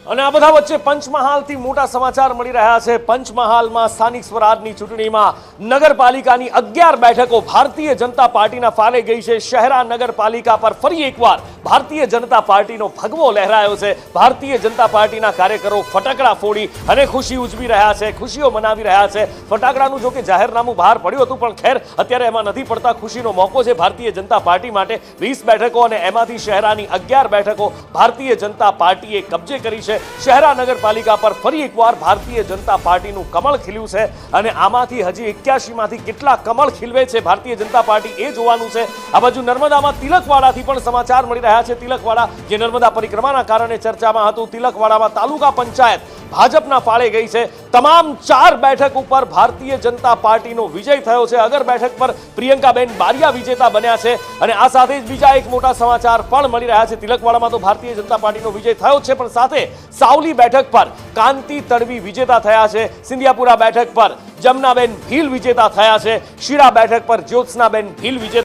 અને આ બધા વચ્ચે પંચમહાલથી મોટા સમાચાર મળી રહ્યા છે। પંચમહાલમાં સ્થાનિક સ્વરાજની ચૂંટણીમાં નગરપાલિકાની 11 બેઠકો ભારતીય જનતા પાર્ટીના ફાળે ગઈ છે। શહેરા નગરપાલિકા પર ફરી એકવાર ભારતીય જનતા પાર્ટીનો ભગવો લહેરાયો છે। ભારતીય જનતા પાર્ટીના કાર્યકરો ફટાકડા ફોડી અને ખુશી ઉજવી રહ્યા છે, ખુશીઓ મનાવી રહ્યા છે। ફટાકડાનું જો કે જાહેરનામું બહાર પડ્યું હતું, પણ ખેર અત્યારે એમાં નથી પડતા। ખુશીનો મોકો છે ભારતીય જનતા પાર્ટી માટે। 20 બેઠકો અને એમાંથી શહેરાની 11 બેઠકો ભારતીય જનતા પાર્ટીએ કબજે કરી છે। શહેરા નગરપાલિકા પર ફરી એકવાર ભારતીય જનતા પાર્ટીનું કમળ ખીલ્યું છે અને આમાંથી હજી 81 માંથી કેટલા કમળ ખીલવે છે ભારતીય જનતા પાર્ટી એ જોવાનું છે। આ બાજુ નર્મદામાં તિલકવાડાથી પણ સમાચાર મળી રહ્યા છે। તિલકવાડા જે નર્મદા પરિક્રમાના કારણે ચર્ચામાં હતું, તિલકવાડામાં તાલુકા પંચાયત ભાજપના ફાળે ગઈ છે। તમામ 4 બેઠક ઉપર ભારતીય જનતા પાર્ટીનો વિજય થયો છે। અગર બેઠક પર પ્રિયંકાબેન બારિયા વિજેતા બન્યા છે અને આ સાથે જ બીજા એક મોટા સમાચાર પણ મળી રહ્યા છે। તિલકવાડામાં તો ભારતીય જનતા પાર્ટીનો વિજય થયો છે, પણ સાથે સાવલી બેઠક પર કાંતિ તડવી વિજેતા થયા છે। સિંધિયાપુરા બેઠક પર જમનાબેન ભીલ વિજેતા થયા છે। શિરા બેઠક પર જ્યોત્સનાબેન ભીલ વિજેતા